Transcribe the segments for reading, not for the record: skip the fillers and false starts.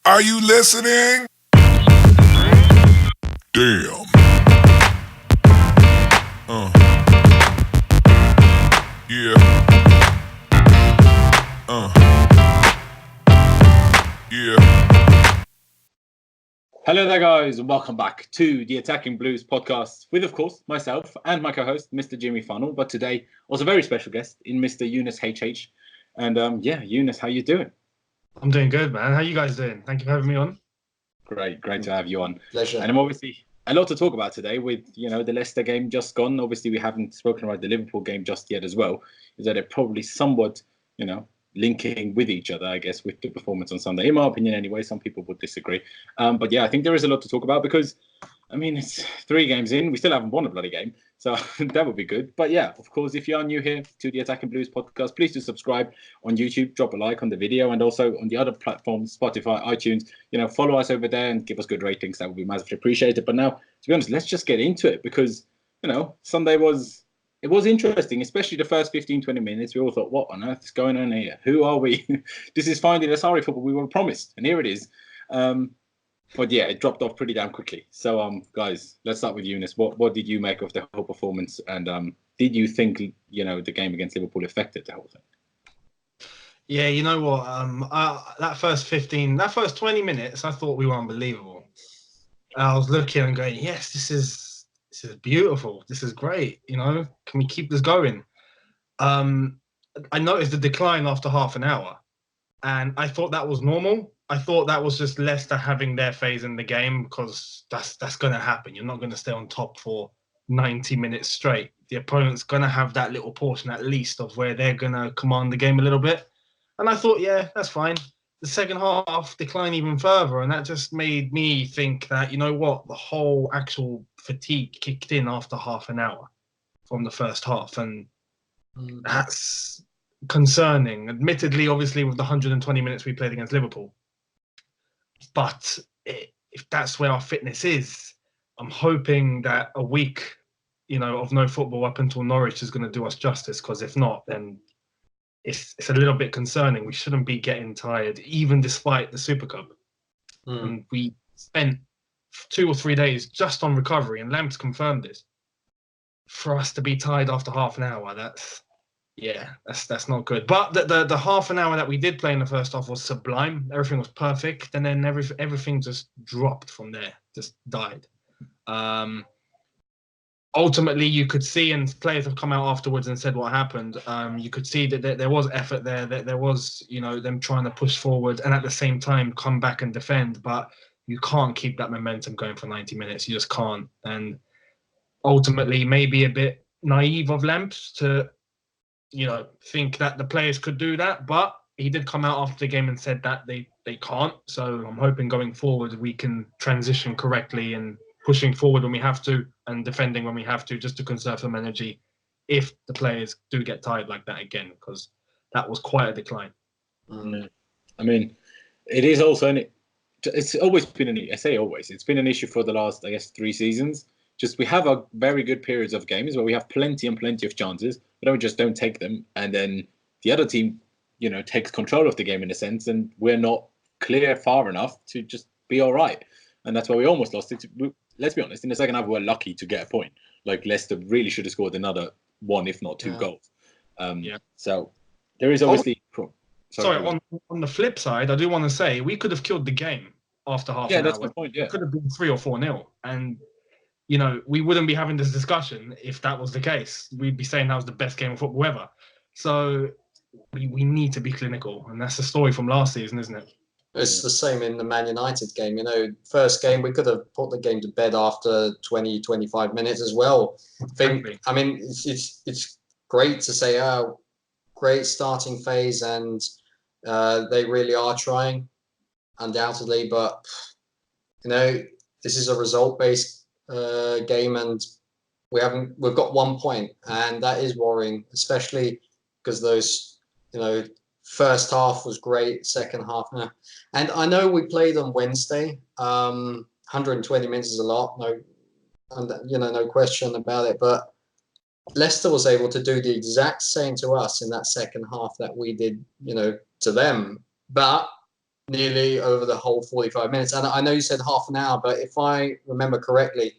Are you listening? Damn. Yeah. Yeah. Hello there, guys, and welcome back to the Attacking Blues podcast with, of course, myself and my co-host, Mr. Jimmy Funnell. But today was a very special guest in Mr. Younes H-H. And Younes, how you doing? I'm doing good, man. How you guys doing? Thank you for having me on. Great to have you on. Pleasure. And I'm obviously a lot to talk about today with, the Leicester game just gone. Obviously, we haven't spoken about the Liverpool game just yet as well. Is that they're probably somewhat, linking with each other, I guess, with the performance on Sunday. In my opinion, anyway, some people would disagree. But yeah, I think there is a lot to talk about because, it's 3 games in. We still haven't won a bloody game. So that would be good. But yeah, of course, if you are new here to the Attacking Blues podcast, please do subscribe on YouTube, drop a like on the video, and also on the other platforms, Spotify, iTunes. Follow us over there and give us good ratings. That would be massively appreciated. But now, to be honest, let's just get into it because, Sunday was interesting, especially the first 15, 20 minutes. We all thought, what on earth is going on here? Who are we? This is finally the sorry football we were promised. And here it is. But yeah, it dropped off pretty damn quickly. So, guys, let's start with Younes. What did you make of the whole performance? And did you think, the game against Liverpool affected the whole thing? Yeah, you know what? That first 20 minutes, I thought we were unbelievable. I was looking and going, yes, this is beautiful. This is great. Can we keep this going? I noticed the decline after half an hour, and I thought that was normal. I thought that was just Leicester having their phase in the game because that's going to happen. You're not going to stay on top for 90 minutes straight. The opponent's going to have that little portion at least of where they're going to command the game a little bit. And I thought, yeah, that's fine. The second half declined even further, and that just made me think that, the whole actual fatigue kicked in after half an hour from the first half, and that's concerning. Admittedly, obviously, with the 120 minutes we played against Liverpool. But if that's where our fitness is, I'm hoping that a week, of no football up until Norwich is going to do us justice. Because if not, then it's a little bit concerning. We shouldn't be getting tired, even despite the Super Cup. And we spent 2 or 3 days just on recovery, and Lamp's confirmed this. For us to be tired after half an hour, that's not good. But the half an hour that we did play in the first half was sublime. Everything was perfect, and then everything just dropped from there, just died. Ultimately, you could see, and players have come out afterwards and said what happened. You could see that there was effort there, that there was, them trying to push forward and at the same time come back and defend. But you can't keep that momentum going for 90 minutes. You just can't. And ultimately, maybe a bit naive of Lamps to, think that the players could do that. But he did come out after the game and said that they can't. So I'm hoping going forward we can transition correctly and pushing forward when we have to and defending when we have to, just to conserve some energy if the players do get tired like that again, because that was quite a decline. It is also it's always been it's been an issue for the last, 3 seasons. Just we have a very good periods of games where we have plenty and plenty of chances, but we just don't take them. And then the other team, takes control of the game in a sense, and we're not clear far enough to just be all right. And that's why we almost lost it. Let's be honest, in the second half, we were lucky to get a point. Like, Leicester really should have scored another 1, if not 2 goals. So there is obviously... On the flip side, I do want to say we could have killed the game after half an hour. Yeah, that's my point, yeah. It could have been 3 or 4-0. And, we wouldn't be having this discussion if that was the case. We'd be saying that was the best game of football ever. So we need to be clinical. And that's the story from last season, isn't it? It's the same in the Man United game. First game, we could have put the game to bed after 20, 25 minutes as well. It's great to say, great starting phase, and they really are trying, undoubtedly. But, this is a result-based game, and we've got 1 point, and that is worrying, especially because those, first half was great, second half. And I know we played on Wednesday. 120 minutes is a lot, no question about it. But Leicester was able to do the exact same to us in that second half that we did, to them. But nearly over the whole 45 minutes. And I know you said half an hour, but if I remember correctly,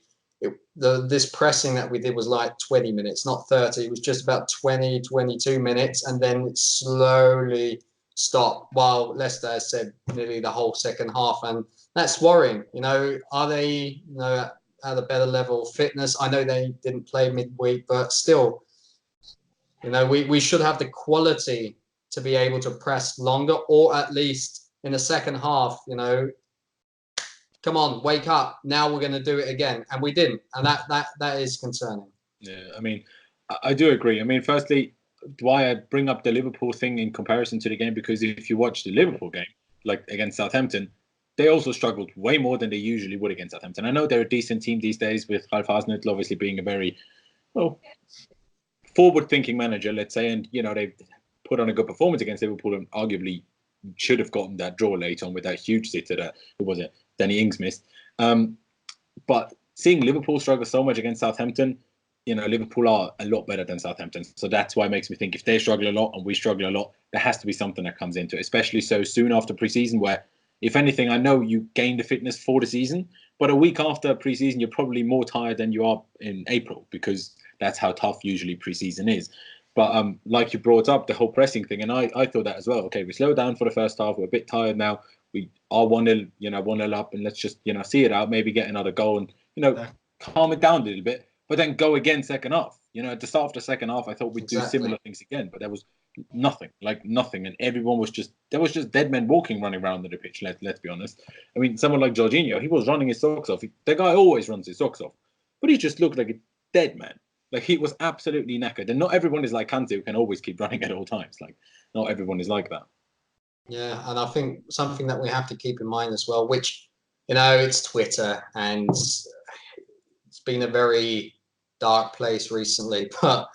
this pressing that we did was like 20 minutes, not 30. It was just about 20, 22 minutes, and then it slowly stopped. While Leicester has said nearly the whole second half, and that's worrying. Are they at a better level of fitness? I know they didn't play midweek, but still, we should have the quality to be able to press longer, or at least in the second half, come on, wake up. Now we're going to do it again. And we didn't. And that is concerning. Yeah, I mean, I do agree. I mean, firstly, why I bring up the Liverpool thing in comparison to the game, because if you watch the Liverpool game, like against Southampton, they also struggled way more than they usually would against Southampton. I know they're a decent team these days, with Ralph Hasenhüttl obviously being a very, forward-thinking manager, let's say. And, they put on a good performance against Liverpool and arguably should have gotten that draw late on with that huge sitter that, who was it? Danny Ings missed. But seeing Liverpool struggle so much against Southampton, Liverpool are a lot better than Southampton. So that's why it makes me think if they struggle a lot and we struggle a lot, there has to be something that comes into it, especially so soon after pre-season, where, if anything, I know you gain the fitness for the season, but a week after pre-season, you're probably more tired than you are in April, because that's how tough usually pre-season is. But like you brought up, the whole pressing thing, and I thought that as well. Okay, we slowed down for the first half. We're a bit tired now. We are 1-0, 1-0 up, and let's just, see it out, maybe get another goal and, calm it down a little bit, but then go again second half. At the start of the second half, I thought we'd do similar things again, but there was nothing. And everyone was there was just dead men running around on the pitch, let's be honest. I mean, someone like Jorginho, he was running his socks off. The guy always runs his socks off, but he just looked like a dead man. Like, he was absolutely knackered. And not everyone is like Kante, who can always keep running at all times. Like, not everyone is like that. Yeah, and I think something that we have to keep in mind as well, which, it's Twitter, and it's been a very dark place recently, but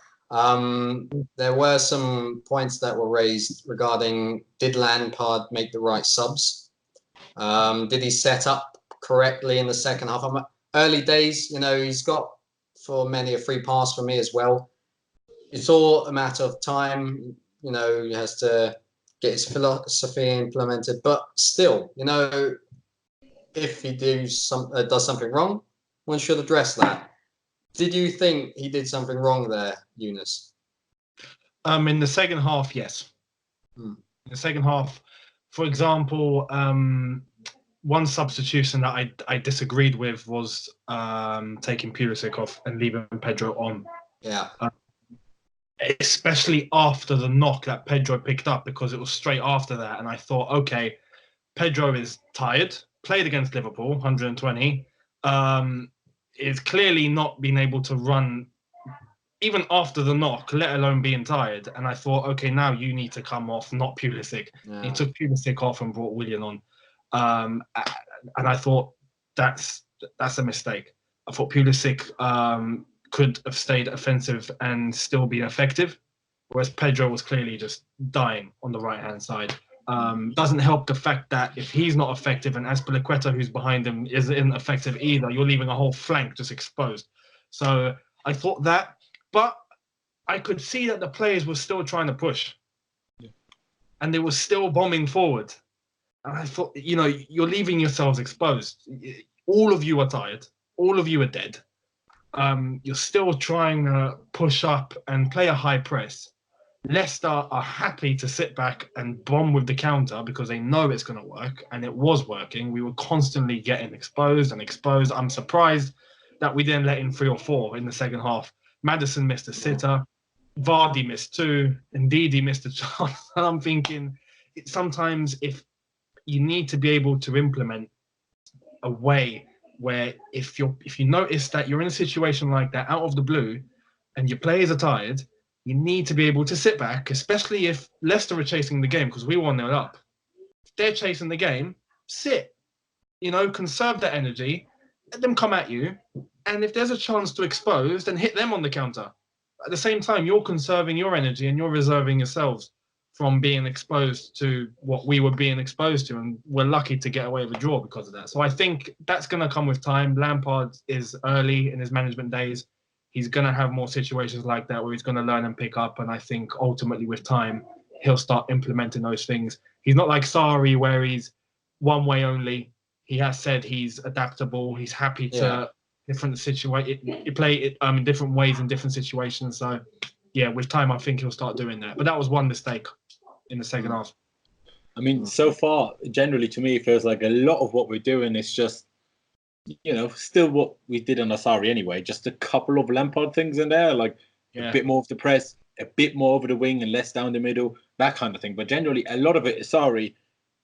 there were some points that were raised regarding, did Lampard make the right subs? Did he set up correctly in the second half? Early days, he's got, for many, a free pass for me as well. It's all a matter of time. He has to get his philosophy implemented. But still, if he does something wrong, one should address that. Did you think he did something wrong there, Younes? In the second half, yes. In the second half, for example, one substitution that I disagreed with was taking Pulisic off and leaving Pedro on. Yeah. Especially after the knock that Pedro picked up, because it was straight after that. And I thought, okay, Pedro is tired, played against Liverpool, 120, is clearly not being able to run even after the knock, let alone being tired. And I thought, okay, now you need to come off, not Pulisic. Yeah. He took Pulisic off and brought Willian on. And I thought that's a mistake. I thought Pulisic could have stayed offensive and still be effective, whereas Pedro was clearly just dying on the right-hand side. Doesn't help the fact that if he's not effective and AZPILICUETA, who's behind him, isn't effective either, you're leaving a whole flank just exposed. So I thought that, but I could see that the players were still trying to push. Yeah. And they were still bombing forward. And I thought, you're leaving yourselves exposed. All of you are tired. All of you are dead. You're still trying to push up and play a high press. Leicester are happy to sit back and bomb with the counter because they know it's going to work, and it was working. We were constantly getting exposed and exposed. I'm surprised that we didn't let in 3 or 4 in the second half. Maddison missed a sitter. Vardy missed 2. Indeed, he missed a chance. And I'm thinking, sometimes if you need to be able to implement a way where if you notice that you're in a situation like that out of the blue and your players are tired, you need to be able to sit back, especially if Leicester are chasing the game, because we 1-0 up. If they're chasing the game, sit. Conserve that energy, let them come at you, and if there's a chance to expose, then hit them on the counter. At the same time, you're conserving your energy and you're reserving yourselves from being exposed to what we were being exposed to, and we're lucky to get away with a draw because of that. So I think that's going to come with time. Lampard is early in his management days. He's going to have more situations like that where he's going to learn and pick up, and I think ultimately with time, he'll start implementing those things. He's not like Sarri, where he's one way only. He has said he's adaptable. He's happy to different play it in different ways in different situations. So, yeah, with time, I think he'll start doing that. But that was one mistake in the second half. I mean, so far, generally to me, it feels like a lot of what we're doing is just, still what we did on Asari anyway. Just a couple of Lampard things in there, like a bit more of the press, a bit more over the wing and less down the middle, that kind of thing. But generally, a lot of it is Asari,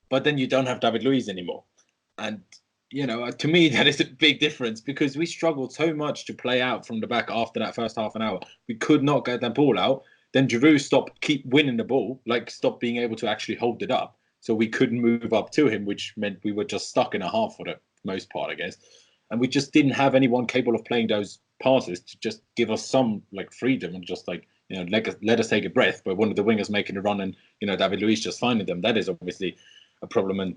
but then you don't have David Luiz anymore. And, to me, that is a big difference because we struggled so much to play out from the back after that first half an hour. We could not get that ball out. Then Giroud keep winning the ball, stopped being able to actually hold it up. So we couldn't move up to him, which meant we were just stuck in a half for the most part, I guess. And we just didn't have anyone capable of playing those passes to just give us some freedom and just let us take a breath. But one of the wingers making a run and, David Luiz just finding them, that is obviously a problem. And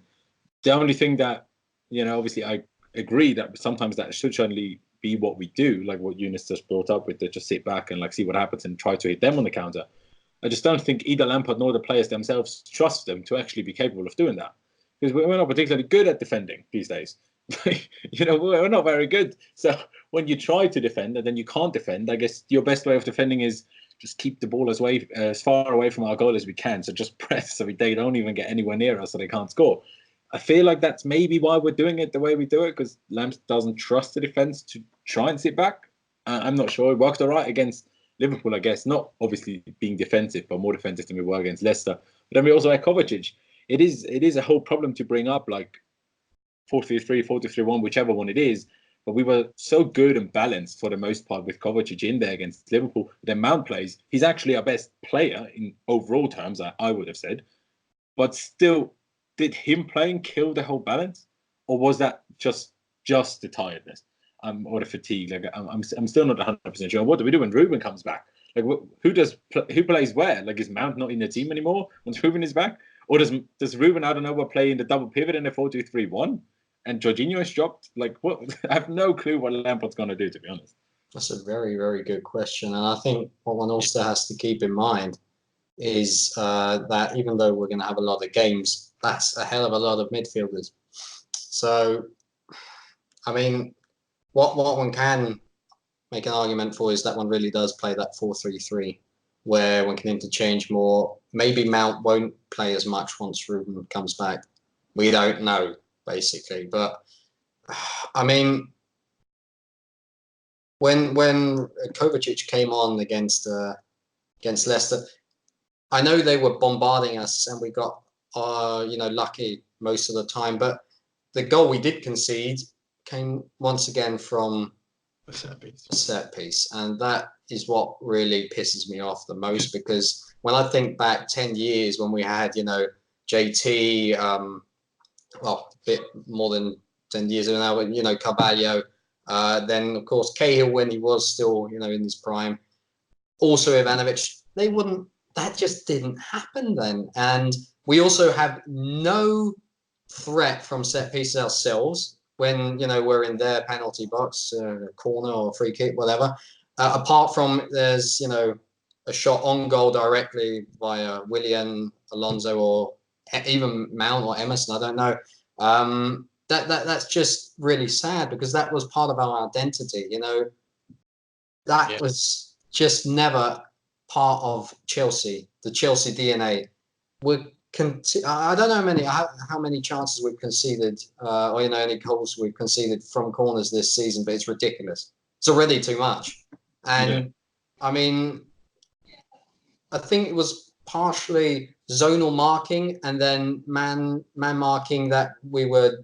the only thing that, obviously I agree that sometimes that should certainly be what we do, like what Younes just brought up with the just sit back and see what happens and try to hit them on the counter. I just don't think either Lampard nor the players themselves trust them to actually be capable of doing that. Because we're not particularly good at defending these days. We're not very good. So when you try to defend and then you can't defend, I guess your best way of defending is just keep the ball as far away from our goal as we can. So just press so they don't even get anywhere near us so they can't score. I feel like that's maybe why we're doing it the way we do it, because Lamps doesn't trust the defence to try and sit back. I'm not sure. It worked all right against Liverpool, I guess. Not obviously being defensive, but more defensive than we were against Leicester. But then we also had Kovacic. It is a whole problem to bring up 4-3-3, 4-2-3-1, whichever one it is. But we were so good and balanced for the most part with Kovacic in there against Liverpool. Then Mount plays. He's actually our best player in overall terms, I would have said. But still, did him playing kill the whole balance? Or was that just the tiredness or the fatigue? I'm still not 100% sure. What do we do when Ruben comes back? Who plays where? Is Mount not in the team anymore once Ruben is back? Or does Ruben, I don't know, play in the double pivot in the 4-2-3-1? And Jorginho is dropped? What? I have no clue what Lampard's going to do, to be honest. That's a very, very good question. And I think what one also has to keep in mind is that even though we're going to have a lot of games, that's a hell of a lot of midfielders. So, I mean, what one can make an argument for is that one really does play that 4-3-3, where one can interchange more. Maybe Mount won't play as much once Ruben comes back. We don't know, basically. But, I mean, when Kovacic came on against Leicester, I know they were bombarding us and we got, lucky most of the time. But the goal we did concede came once again from a set piece. And that is what really pisses me off the most, because when I think back 10 years when we had, JT, a bit more than 10 years ago now, but, Carvalho, then, of course, Cahill when he was still, in his prime. Also Ivanovic, that just didn't happen then. And we also have no threat from set pieces ourselves when, we're in their penalty box, corner or free kick, whatever. Apart from there's, a shot on goal directly via Willian, Alonso, or even Mount or Emerson, I don't know. That's just really sad because that was part of our identity, That was just never part of Chelsea, the Chelsea DNA. I don't know how many chances we've conceded, or any goals we've conceded from corners this season, but it's ridiculous. It's already too much. And I mean, I think it was partially zonal marking and then man marking that we were,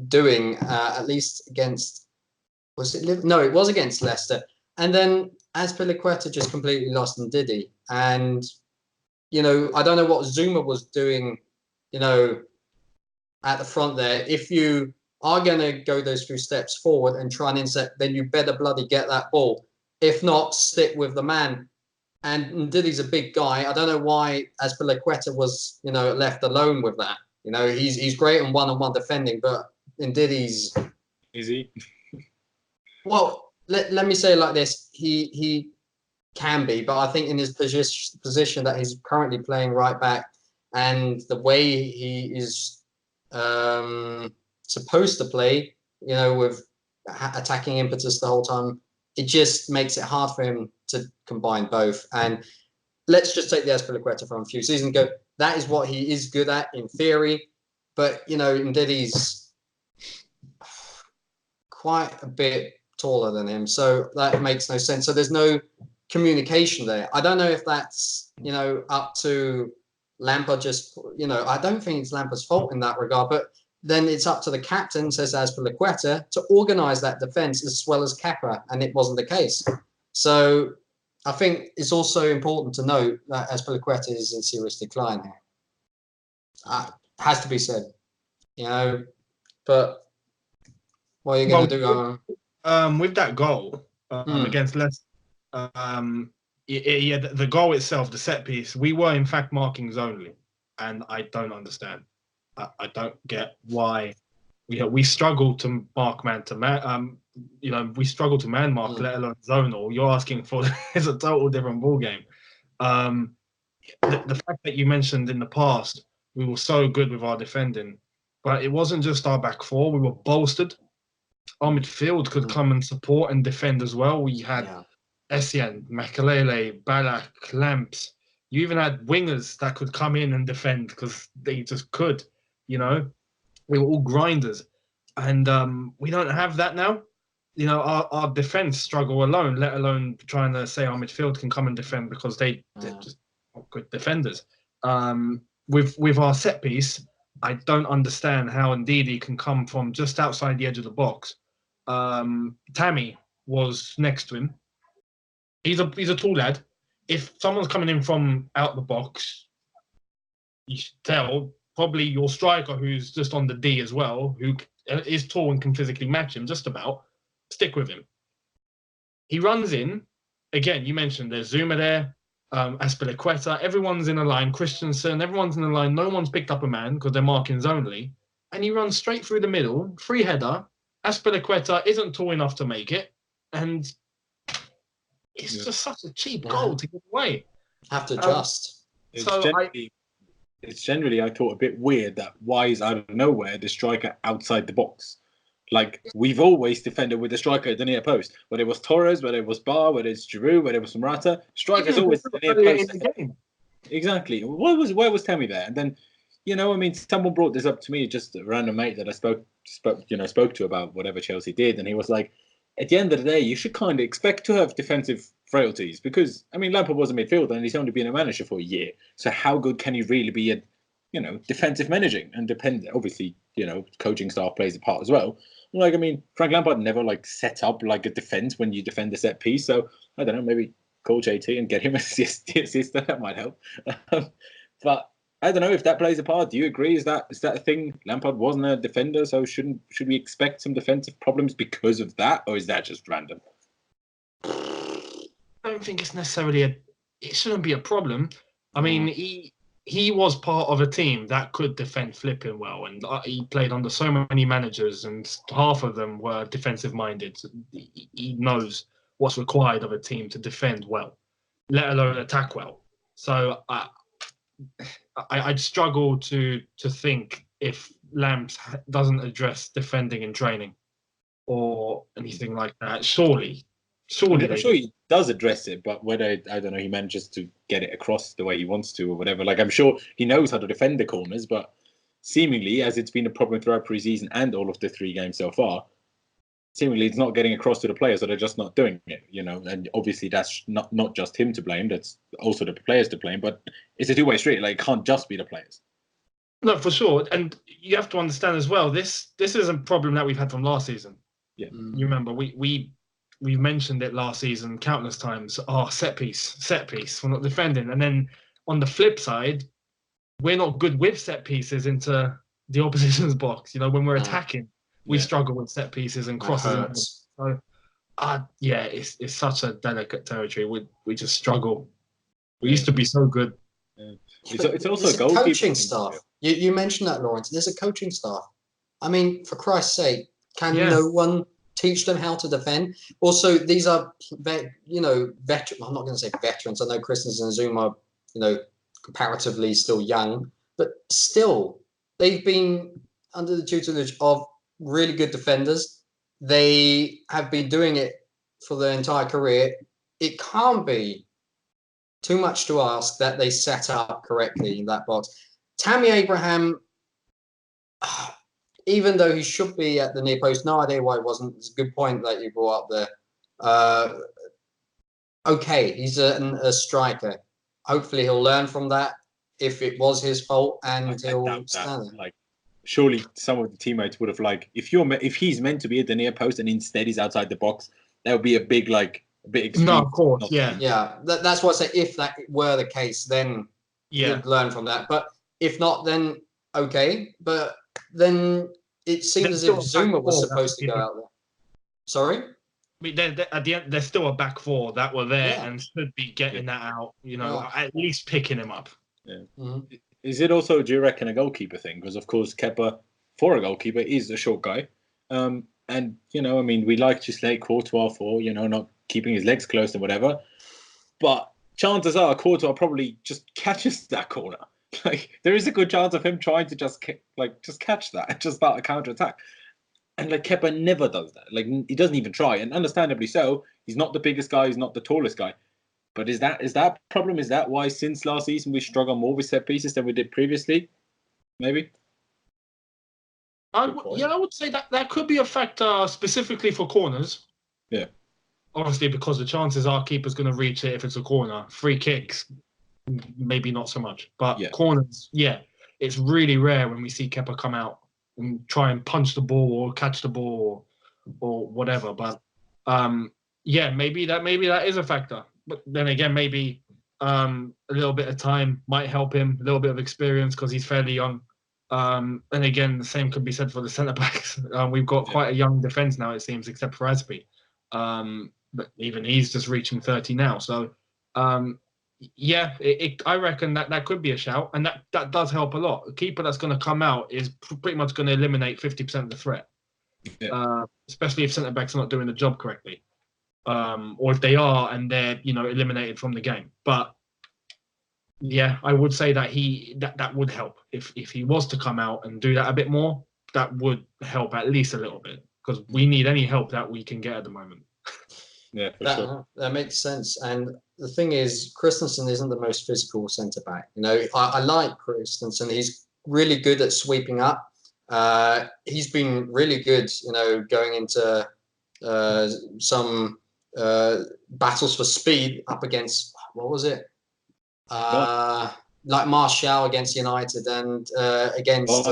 doing at least against. It was against Leicester, and then AZPILICUETA just completely lost Ndidi, and I don't know what Zuma was doing, at the front there. If you are going to go those few steps forward and try and intercept, then you better bloody get that ball. If not, stick with the man. And Ndidi's a big guy. I don't know why AZPILICUETA was, left alone with that. He's great on one-on-one defending, but Ndidi's... Is he? Well, let me say it like this. He can be, but I think in his position that he's currently playing right back and the way he is supposed to play, with attacking impetus the whole time, it just makes it hard for him to combine both. And let's just take the Azpilicueta from a few seasons ago. That is what he is good at in theory, but indeed he's quite a bit taller than him, so that makes no sense. So there's no communication there. I don't know if that's up to Lampard. Just I don't think it's Lampard's fault in that regard, but then it's up to the captain, says Azpilicueta, to organise that defence as well as Kepa, and it wasn't the case. So I think it's also important to note that Azpilicueta is in serious decline here. Has to be said, but what are you going to do? With that goal against Leicester, the goal itself, the set piece, we were in fact marking zonally, and I don't understand. I don't get why we struggle to mark man to man. We struggle to man mark, let alone zonal. You're asking for it's a total different ball game. The fact that you mentioned in the past we were so good with our defending, but it wasn't just our back four. We were bolstered. Our midfield could come and support and defend as well. We had Essien, Makelele, Ballack, Lamps. You even had wingers that could come in and defend because they just could. We were all grinders, and we don't have that now. Our defense struggle alone, let alone trying to say our midfield can come and defend because they're just not good defenders. With our set piece, I don't understand how indeed he can come from just outside the edge of the box. Tammy was next to him. He's a tall lad. If someone's coming in from out the box, you should tell probably your striker who's just on the D as well, who is tall and can physically match him just about, stick with him. He runs in. Again, you mentioned there's Zuma there, Azpilicueta, everyone's in a line, Christensen, everyone's in a line, no one's picked up a man because they're marking zonally, and he runs straight through the middle, free header. Azpilicueta isn't tall enough to make it, and it's just such a cheap goal to give away. Have to adjust. It's generally, I thought, a bit weird that why is out of nowhere the striker outside the box? Like, we've always defended with the striker at the near post. Whether it was Torres, whether it was Bar, whether it's Giroud, whether it was Morata, striker's always at the near post. Exactly. Where was Tammy there? And then, someone brought this up to me, just a random mate that I spoke to about whatever Chelsea did, and he was like, at the end of the day, you should kind of expect to have defensive frailties because, Lampard was a midfielder and he's only been a manager for a year. So how good can he really be at, defensive managing? And obviously, coaching staff plays a part as well. Frank Lampard never set up a defense when you defend a set piece. So I don't know, maybe call JT and get him as the assistant. That might help. But I don't know if that plays a part. Do you agree? Is that a thing? Lampard wasn't a defender, so should we expect some defensive problems because of that, or is that just random? I don't think it's necessarily it shouldn't be a problem. He was part of a team that could defend flipping well, and he played under so many managers, and half of them were defensive-minded. He knows what's required of a team to defend well, let alone attack well. So I'd struggle to think if Lamps doesn't address defending in training or anything like that. Surely. I'm sure he does address it, but whether, I don't know, he manages to get it across the way he wants to or whatever. I'm sure he knows how to defend the corners, but seemingly, as it's been a problem throughout pre-season and all of the 3 games so far, seemingly it's not getting across to the players, that are just not doing it, and obviously that's not just him to blame, that's also the players to blame, but it's a two-way street. It can't just be the players. No, for sure. And you have to understand as well, this is a problem that we've had from last season. Yeah. You remember, we mentioned it last season countless times. Set piece, we're not defending. And then on the flip side, we're not good with set pieces into the opposition's box. When we're attacking, we struggle with set pieces and crosses. So, it's such a delicate territory. We just struggle. We used to be so good. Yeah. It's also a coaching staff. You mentioned that, Laurenz. There's a coaching staff. For Christ's sake, can no one teach them how to defend? Also, these are, veterans. I'm not going to say veterans. I know Christensen and Zuma are, comparatively still young, but still, they've been under the tutelage of really good defenders. They have been doing it for their entire career. It can't be too much to ask that they set up correctly in that box. Tammy Abraham, even though he should be at the near post, no idea why he wasn't. It's a good point that you brought up there. Okay, he's a striker. Hopefully he'll learn from that if it was his fault, and he'll stand there. Like, surely some of the teammates would have if he's meant to be at the near post and instead he's outside the box, that would be a bit extreme. No, of course, yeah. Yeah, that's what I say. If that were the case, then you'd learn from that. But if not, then okay. But then it seems as if Zuma was supposed to go out there. Sorry? I mean, at the end, there's still a back four that were there and should be getting that out, at least picking him up. Yeah. Mm-hmm. Is it also, do you reckon, a goalkeeper thing? Because, of course, Kepa, for a goalkeeper, is a short guy. And, we like to slate Courtois for, not keeping his legs closed and whatever. But chances are Courtois probably just catches that corner. There is a good chance of him trying to just catch that and just start a counter-attack. And Kepa never does that. He doesn't even try, and understandably so. He's not the biggest guy. He's not the tallest guy. But is that problem? Is that why since last season we struggle more with set pieces than we did previously? Maybe. I would say that could be a factor specifically for corners. Yeah. Obviously, because the chances are keeper's going to reach it if it's a corner. Free kicks, maybe not so much. But corners, it's really rare when we see Kepa come out and try and punch the ball or catch the ball or whatever. But maybe that is a factor. But then again, maybe a little bit of time might help him, a little bit of experience because he's fairly young. And again, the same could be said for the centre backs. We've got quite a young defence now, it seems, except for Azpi. But even he's just reaching 30 now. So I reckon that could be a shout, and that does help a lot. A keeper that's going to come out is pretty much going to eliminate 50% of the threat, especially if centre-backs are not doing the job correctly, or if they are and they're eliminated from the game. But I would say that that would help if he was to come out and do that a bit more. That would help at least a little bit because we need any help that we can get at the moment. Yeah, for sure. That makes sense. And the thing is, Christensen isn't the most physical centre back. I like Christensen. He's really good at sweeping up. He's been really good, going into some battles for speed up against, what was it? Like Martial against United and against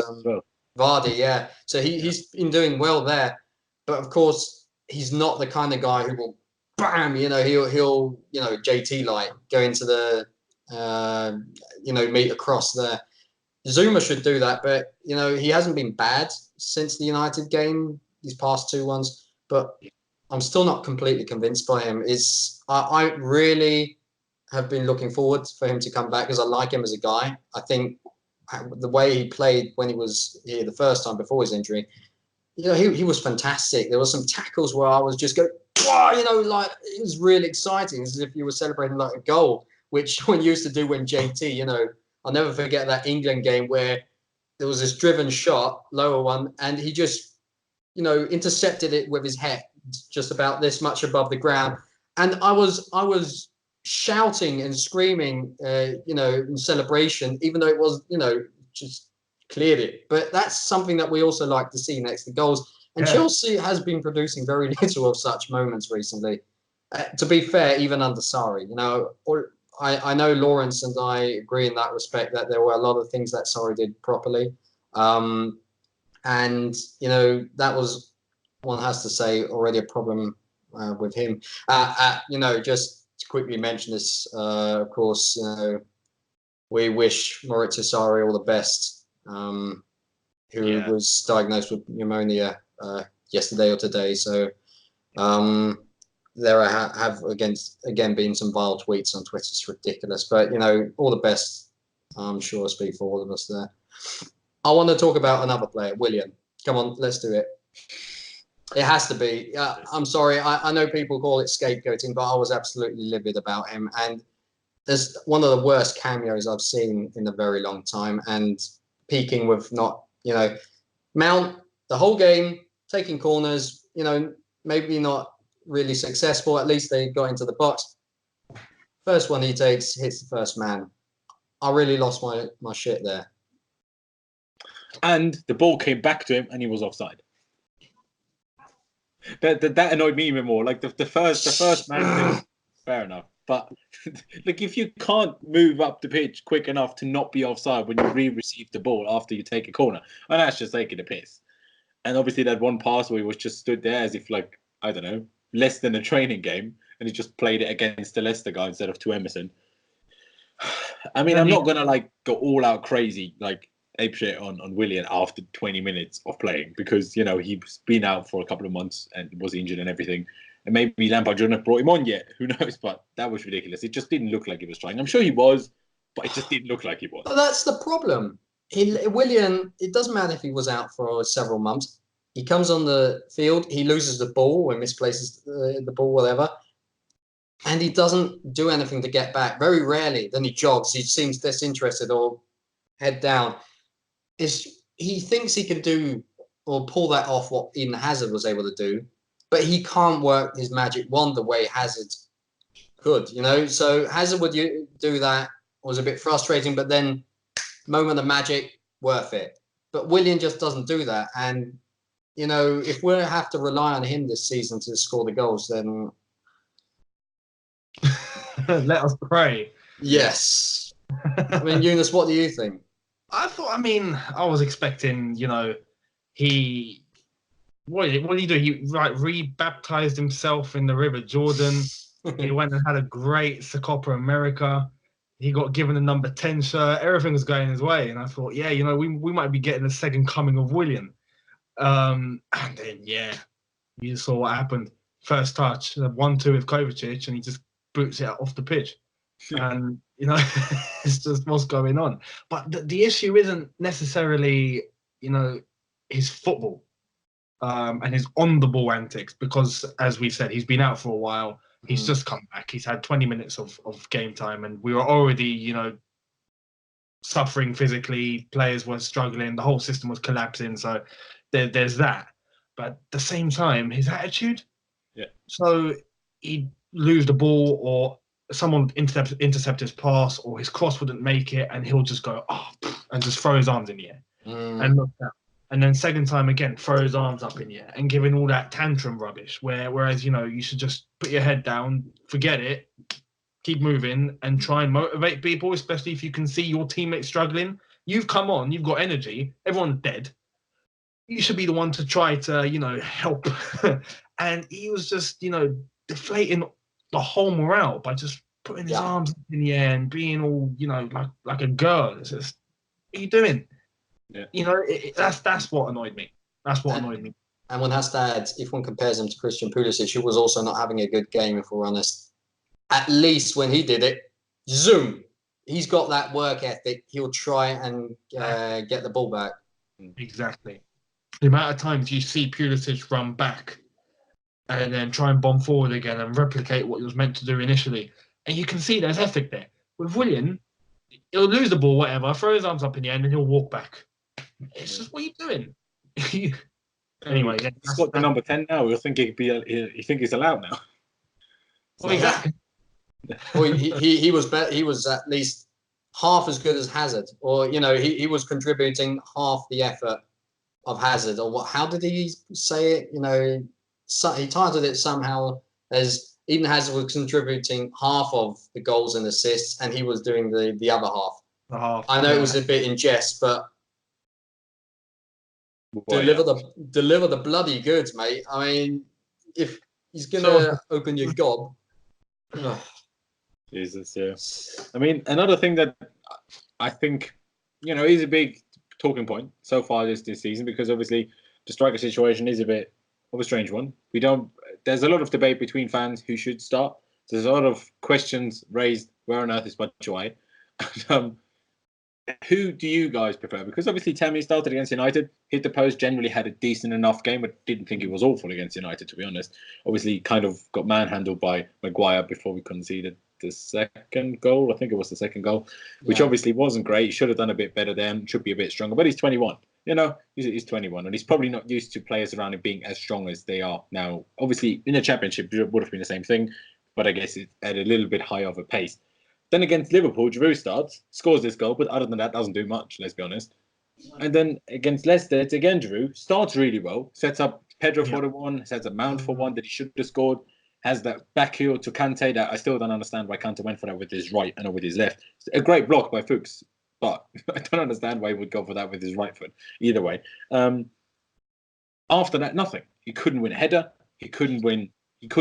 Vardy. Yeah. So he's been doing well there. But of course, he's not the kind of guy who will bam, he'll JT like go into the meet across there. Zuma should do that, but he hasn't been bad since the United game, these past two ones. But I'm still not completely convinced by him. I really have been looking forward for him to come back because I like him as a guy. I think the way he played when he was here the first time before his injury, he was fantastic. There were some tackles where I was just going, wow, it was really exciting, as if you were celebrating like a goal, which one used to do when JT, I'll never forget that England game where there was this driven shot, lower one, and he just, intercepted it with his head just about this much above the ground. And I was shouting and screaming, in celebration, even though it was, just cleared it. But that's something that we also like to see next to goals. And Chelsea has been producing very little of such moments recently. To be fair, even under Sarri, I know Laurenz and I agree in that respect that there were a lot of things that Sarri did properly. And, that was, one has to say, already a problem with him. Just to quickly mention this, of course, we wish Maurizio Sarri all the best, who was diagnosed with pneumonia yesterday or today. So there have again been some vile tweets on Twitter. It's ridiculous, but all the best. I'm sure I speak for all of us there. I want to talk about another player, Willian. Come on, let's do it. It has to be. I'm sorry. I know people call it scapegoating, but I was absolutely livid about him. And there's one of the worst cameos I've seen in a very long time. And peaking with not, Mount, the whole game, taking corners, maybe not really successful. At least they got into the box. First one he takes, hits the first man. I really lost my shit there. And the ball came back to him and he was offside. That annoyed me even more. Like the first man thing, fair enough. But like if you can't move up the pitch quick enough to not be offside when you receive the ball after you take a corner, and that's just taking a piss. And obviously that one pass where he was just stood there as if like, I don't know, less than a training game, and he just played it against the Leicester guy instead of to Emerson. I mean, I'm not gonna like go all out crazy like apeshit on Willian after 20 minutes of playing, because he's been out for a couple of months and was injured and everything. And maybe Lampard shouldn't have brought him on yet. Who knows? But that was ridiculous. It just didn't look like he was trying. I'm sure he was, but it just didn't look like he was. But that's the problem. Willian, it doesn't matter if he was out for several months. He comes on the field, he loses the ball or misplaces the ball, whatever, and he doesn't do anything to get back. Very rarely. Then he jogs. He seems disinterested or head down. He thinks he can do or pull that off what Eden Hazard was able to do, but he can't work his magic wand the way Hazard could, So Hazard would do that. Was a bit frustrating, but then moment of magic, worth it. But Willian just doesn't do that. And, if we have to rely on him this season to score the goals, then... Let us pray. Yes. I mean, Younes, what do you think? I was expecting, what did he do? He re-baptized himself in the River Jordan. He went and had a great Copa America. He got given a number 10 shirt. Everything was going his way. And I thought, we might be getting the second coming of Willian. And then, you saw what happened. First touch, 1-2 with Kovacic, and he just boots it off the pitch. And, it's just what's going on. But the issue isn't necessarily, his football. And his on-the-ball antics, because, as we said, he's been out for a while. He's just come back. He's had 20 minutes of game time, and we were already, suffering physically. Players were struggling. The whole system was collapsing. So there's that. But at the same time, his attitude. Yeah. So he'd lose the ball, or someone intercept his pass, or his cross wouldn't make it, and he'll just go, and just throw his arms in the air and look down. And then second time again, throw his arms up in the air and giving all that tantrum rubbish. Whereas, you should just put your head down, forget it, keep moving, and try and motivate people, especially if you can see your teammates struggling. You've come on, you've got energy, everyone's dead. You should be the one to try to, help. And he was just, deflating the whole morale by just putting his arms up in the air and being all, like a girl. It's just, what are you doing? Yeah. That's what annoyed me. And one has to add, if one compares him to Christian Pulisic, who was also not having a good game, if we're honest. At least when he did it, zoom. He's got that work ethic. He'll try and get the ball back. Exactly. The amount of times you see Pulisic run back and then try and bomb forward again and replicate what he was meant to do initially. And you can see there's ethic there. With Willian, he'll lose the ball, whatever, throw his arms up in the air, and then he'll walk back. It's just, what are you doing? Anyway, he's got the number 10 now. You think he's allowed now? Well, exactly. Well, he was better. He was at least half as good as Hazard, or he was contributing half the effort of Hazard. Or what? How did he say it? He titled it somehow as Eden Hazard was contributing half of the goals and assists, and he was doing the other half. I know it was a bit in jest, but deliver the bloody goods, mate. I mean, if he's gonna open your gob. Jesus, yeah. I mean, another thing that I think, is a big talking point so far this season, because obviously the striker situation is a bit of a strange one. There's a lot of debate between fans who should start. There's a lot of questions raised. Where on earth is Batshuayi? Who do you guys prefer? Because obviously Tammy started against United, hit the post, generally had a decent enough game, but didn't think it was awful against United, to be honest. Obviously kind of got manhandled by Maguire before we conceded the second goal. I think it was the second goal, which obviously wasn't great. He should have done a bit better then, should be a bit stronger, but he's 21. you know, he's 21 and he's probably not used to players around him being as strong as they are now. Obviously, in the Championship, it would have been the same thing, but I guess it's at a little bit higher of a pace. Then against Liverpool, Giroud starts, scores this goal, but other than that, doesn't do much, let's be honest. And then against Leicester, it's again Giroud, starts really well, sets up Pedro for the one, sets up Mount for one that he should have scored, has that back heel to Kante that I still don't understand why Kante went for that with his right and not with his left. It's a great block by Fuchs, but I don't understand why he would go for that with his right foot. Either way. After that, nothing. He couldn't win a header. He couldn't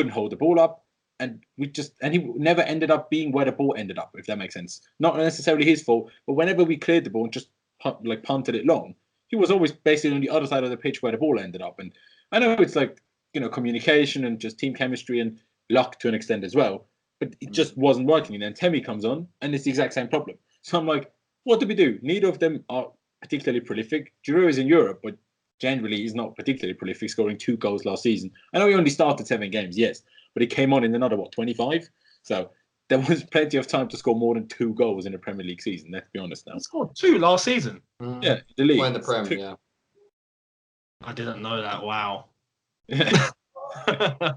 hold the ball up. And he never ended up being where the ball ended up, if that makes sense. Not necessarily his fault, but whenever we cleared the ball and just punted it long, he was always basically on the other side of the pitch where the ball ended up. And I know it's like, you know, communication and just team chemistry and luck to an extent as well, but it just wasn't working. And then Temi comes on and it's the exact same problem. So I'm like, what do we do? Neither of them are particularly prolific. Giroud is in Europe, but generally he's not particularly prolific, scoring 2 goals last season. I know he only started 7 games, yes, but he came on in another, 25? So there was plenty of time to score more than 2 goals in a Premier League season, let's be honest now. He scored 2 last season. Yeah, the league. Well, in the Premier, yeah. I didn't know that. Wow.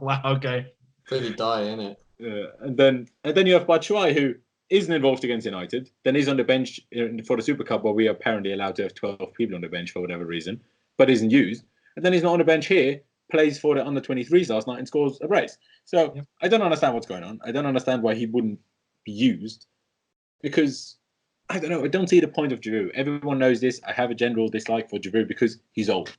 Wow, okay. Pretty die, innit? And then you have Batshuayi, who isn't involved against United. Then he's on the bench for the Super Cup, where we are apparently allowed to have 12 people on the bench for whatever reason, but isn't used. And then he's not on the bench here, plays for the under-23s last night and scores a brace. So I don't understand what's going on. I don't understand why he wouldn't be used, because I don't know. I don't see the point of Giroud. Everyone knows this. I have a general dislike for Giroud because he's old.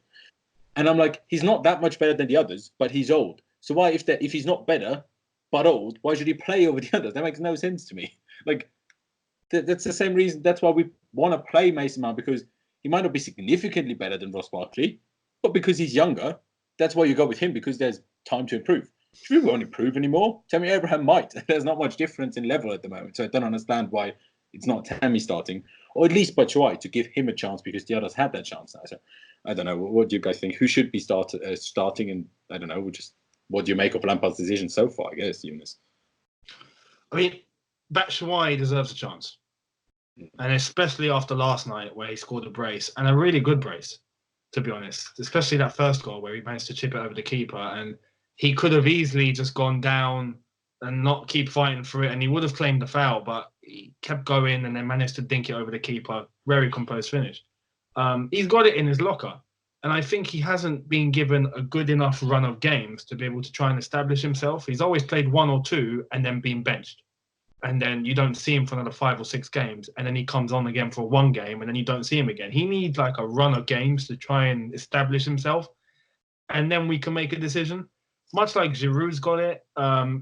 And I'm like, he's not that much better than the others, but he's old. So why, if he's not better but old, why should he play over the others? That makes no sense to me. Like, that's the same reason. That's why we want to play Mason Mount, because he might not be significantly better than Ross Barkley, but because he's younger, that's why you go with him, because there's time to improve. Giroud won't improve anymore. Tammy Abraham might. There's not much difference in level at the moment, so I don't understand why it's not Tammy starting, or at least Batshuayi, to give him a chance, because the others had that chance now. So I don't know. What do you guys think? Who should be starting? And I don't know. What do you make of Lampard's decision so far? I guess, Younes. I mean, Batshuayi deserves a chance, and especially after last night where he scored a brace, and a really good brace, to be honest. Especially that first goal where he managed to chip it over the keeper, and he could have easily just gone down and not keep fighting for it, and he would have claimed the foul, but he kept going and then managed to dink it over the keeper. Very composed finish. He's got it in his locker, and I think he hasn't been given a good enough run of games to be able to try and establish himself. He's always played 1 or 2 and then been benched, and then you don't see him for another 5 or 6 games, and then he comes on again for 1 game, and then you don't see him again. He needs like a run of games to try and establish himself, and then we can make a decision. Much like Giroud's got it,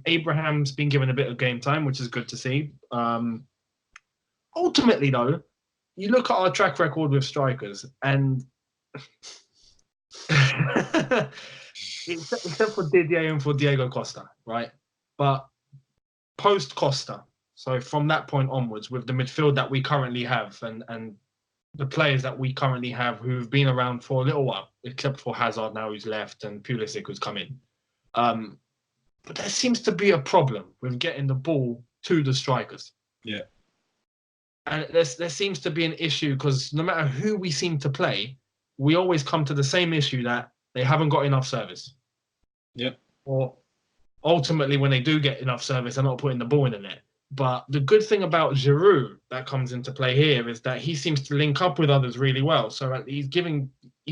Abraham's been given a bit of game time, which is good to see. Ultimately, though, you look at our track record with strikers, and except for Didier and for Diego Costa, right? But post Costa, so from that point onwards, with the midfield that we currently have and the players that we currently have who've been around for a little while, except for Hazard now who's left and Pulisic who's come in. But there seems to be a problem with getting the ball to the strikers. Yeah. And there seems to be an issue, because no matter who we seem to play, we always come to the same issue, that they haven't got enough service. Yeah. Or ultimately, when they do get enough service, they're not putting the ball in the net. But the good thing about Giroud that comes into play here is that he seems to link up with others really well. So he's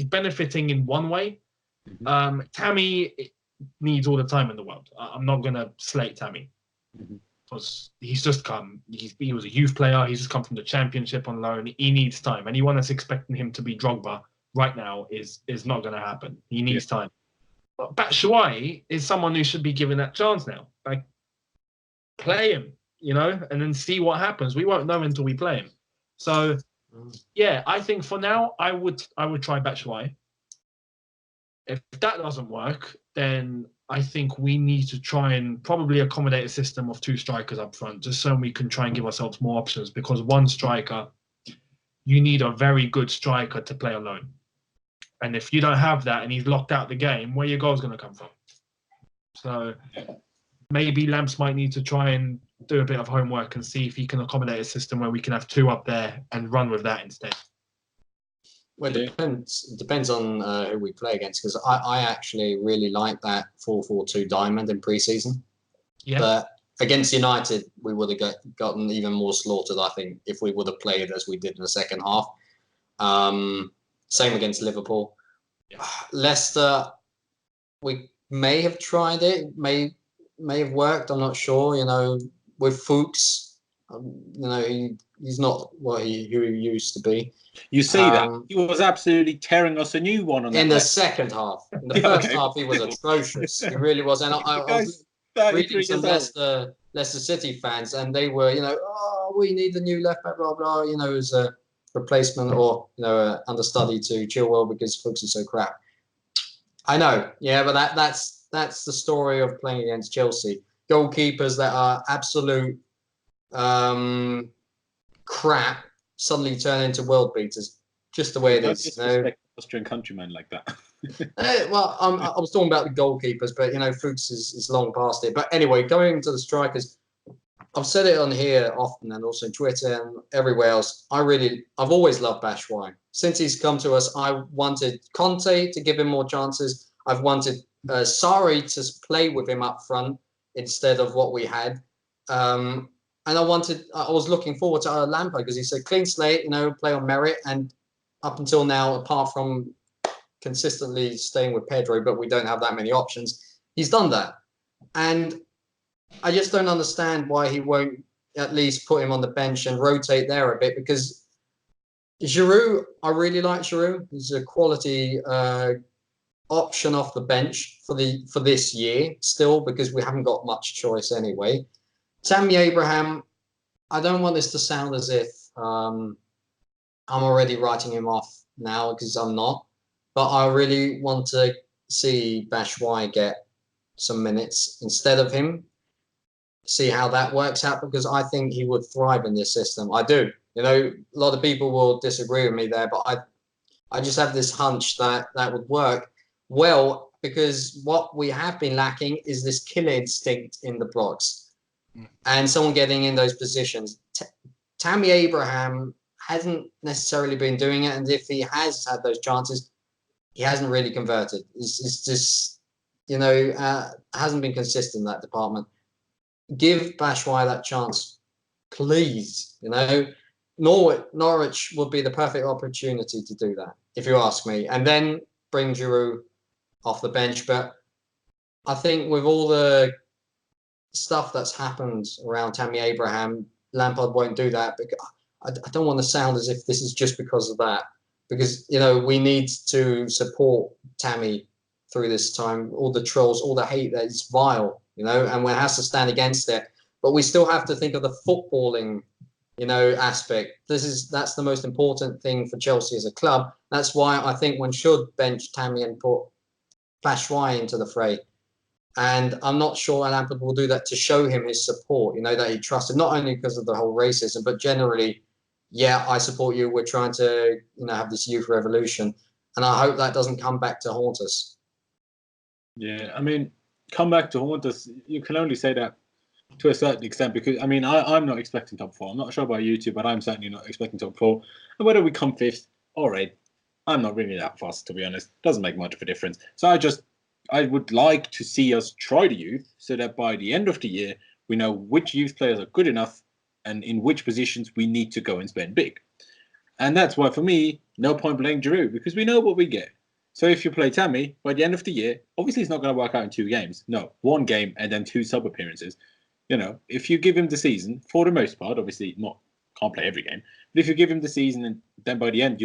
benefiting in one way. Mm-hmm. Tammy needs all the time in the world. I'm not going to slate Tammy. Mm-hmm. Because he's just come. He was a youth player. He's just come from the Championship on loan. He needs time. Anyone that's expecting him to be Drogba right now is not going to happen. He needs time. But Batshuayi is someone who should be given that chance now. Like, play him, and then see what happens. We won't know until we play him. So, yeah, I think for now I would try Batshuayi. If that doesn't work, then I think we need to try and probably accommodate a system of 2 strikers up front, just so we can try and give ourselves more options, because 1 striker, you need a very good striker to play alone. And if you don't have that and he's locked out the game, where your goal's going to come from? So maybe Lamps might need to try and do a bit of homework and see if he can accommodate a system where we can have 2 up there and run with that instead. Well, it depends on who we play against, because I actually really like that 4-4-2 diamond in pre-season. Yeah. But against United, we would have gotten even more slaughtered, I think, if we would have played as we did in the second half. Same against Liverpool. Yeah. Leicester, we may have tried it, may have worked. I'm not sure. With Fuchs, he's not who he used to be. You say that he was absolutely tearing us a new one on that. In the second half. In the first half, he was atrocious. He really was. And I was reading some Leicester City fans, and they were, we need a new left back, blah blah. As a replacement or understudy to Chilwell because Fuchs is so crap. I know, yeah, but that's the story of playing against Chelsea. Goalkeepers that are absolute crap suddenly turn into world beaters. Just the way it is. Austrian countrymen like that. I was talking about the goalkeepers, but Fuchs is long past it. But anyway, going to the strikers, I've said it on here often and also on Twitter and everywhere else. I've always loved Batshuayi. Since he's come to us, I wanted Conte to give him more chances. I've wanted Sarri to play with him up front instead of what we had. And I was looking forward to Lampard because he said clean slate, play on merit. And up until now, apart from consistently staying with Pedro, but we don't have that many options, he's done that. And I just don't understand why he won't at least put him on the bench and rotate there a bit, because Giroud, I really like Giroud. He's a quality option off the bench for this year still, because we haven't got much choice anyway. Tammy Abraham, I don't want this to sound as if I'm already writing him off now, because I'm not. But I really want to see Batshuayi get some minutes instead of him. See how that works out, because I think he would thrive in this system. I do. A lot of people will disagree with me there, but I just have this hunch that would work well, because what we have been lacking is this killer instinct in the blocks and someone getting in those positions. Tammy Abraham hasn't necessarily been doing it, and if he has had those chances, he hasn't really converted. It's just, hasn't been consistent in that department. Give Batshuayi that chance, please. Norwich would be the perfect opportunity to do that, if you ask me. And then bring Giroud off the bench. But I think with all the stuff that's happened around Tammy Abraham, Lampard won't do that. Because I don't want to sound as if this is just because of that. Because, we need to support Tammy through this time. All the trolls, all the hate, that is vile. And one has to stand against it. But we still have to think of the footballing, aspect. That's the most important thing for Chelsea as a club. That's why I think one should bench Tammy and put Batshuayi into the fray. And I'm not sure Lampard will do that to show him his support, that he trusted, not only because of the whole racism, but generally, yeah, I support you. We're trying to, have this youth revolution. And I hope that doesn't come back to haunt us. Yeah, come back to haunt us. You can only say that to a certain extent, because I'm not expecting top 4. I'm not sure about you two, but I'm certainly not expecting top 4. And whether we come 5th or 8th, I'm not really that fussed, to be honest. Doesn't make much of a difference. So I would like to see us try the youth, so that by the end of the year we know which youth players are good enough and in which positions we need to go and spend big. And that's why, for me, no point playing Giroud, because we know what we get. So if you play Tammy, by the end of the year, obviously it's not going to work out in 2 games. No, 1 game and then 2 sub appearances. If you give him the season, for the most part, obviously can't play every game, but if you give him the season and then by the end,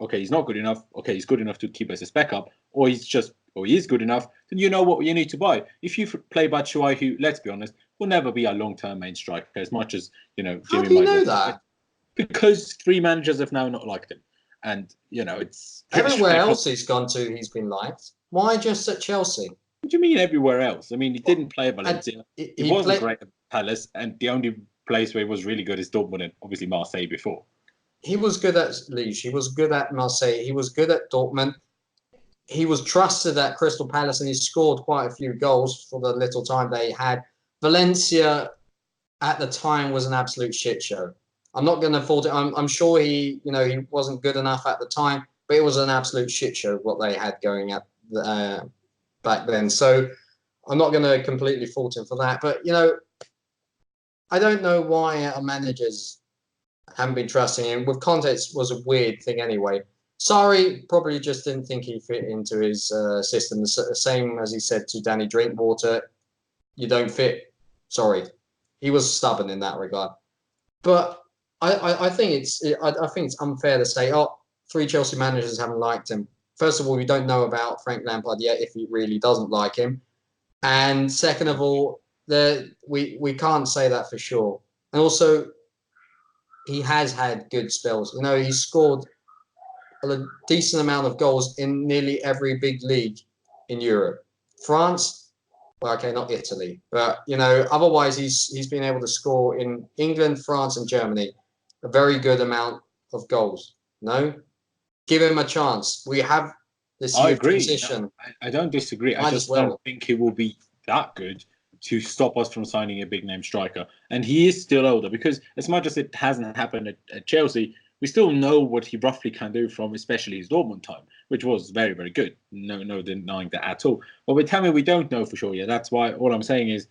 okay, he's not good enough. Okay, he's good enough to keep us as backup, or he is good enough, then you know what you need to buy. If you play Batshuayi, who, let's be honest, will never be our long-term main striker, as much as, Jimmy How do you know that? Because 3 managers have now not liked him. And, it's... Everywhere else he's gone to, he's been liked. Why just at Chelsea? What do you mean everywhere else? He didn't play at Valencia. He wasn't great at Palace, and the only place where he was really good is Dortmund and obviously Marseille before. He was good at Liège. He was good at Marseille. He was good at Dortmund. He was trusted at Crystal Palace, and he scored quite a few goals for the little time they had. Valencia, at the time, was an absolute shit show. I'm not going to fault it. I'm sure he wasn't good enough at the time, but it was an absolute shit show what they had going at back then. So I'm not going to completely fault him for that. But, you know, I don't know why our managers haven't been trusting him. With context was a weird thing anyway. Sarri probably just didn't think he fit into his system. The same as he said to Danny Drinkwater, you don't fit. Sorry. He was stubborn in that regard. But I think it's unfair to say, oh, 3 Chelsea managers haven't liked him. First of all, we don't know about Frank Lampard yet if he really doesn't like him. And second of all, we can't say that for sure. And also, he has had good spells. You know, he's scored a decent amount of goals in nearly every big league in Europe. France, well, okay, not Italy, but, you know, otherwise he's been able to score in England, France, and Germany a very good amount of goals. No? Give him a chance. We have this I agree. transition. No, I don't disagree. I just don't think he will be that good to stop us from signing a big name striker. And he is still older, because as much as it hasn't happened at Chelsea, we still know what he roughly can do from especially his Dortmund time, which was very, very good. No denying that at all. But with Tammy, we don't know for sure yet. That's why all I'm saying is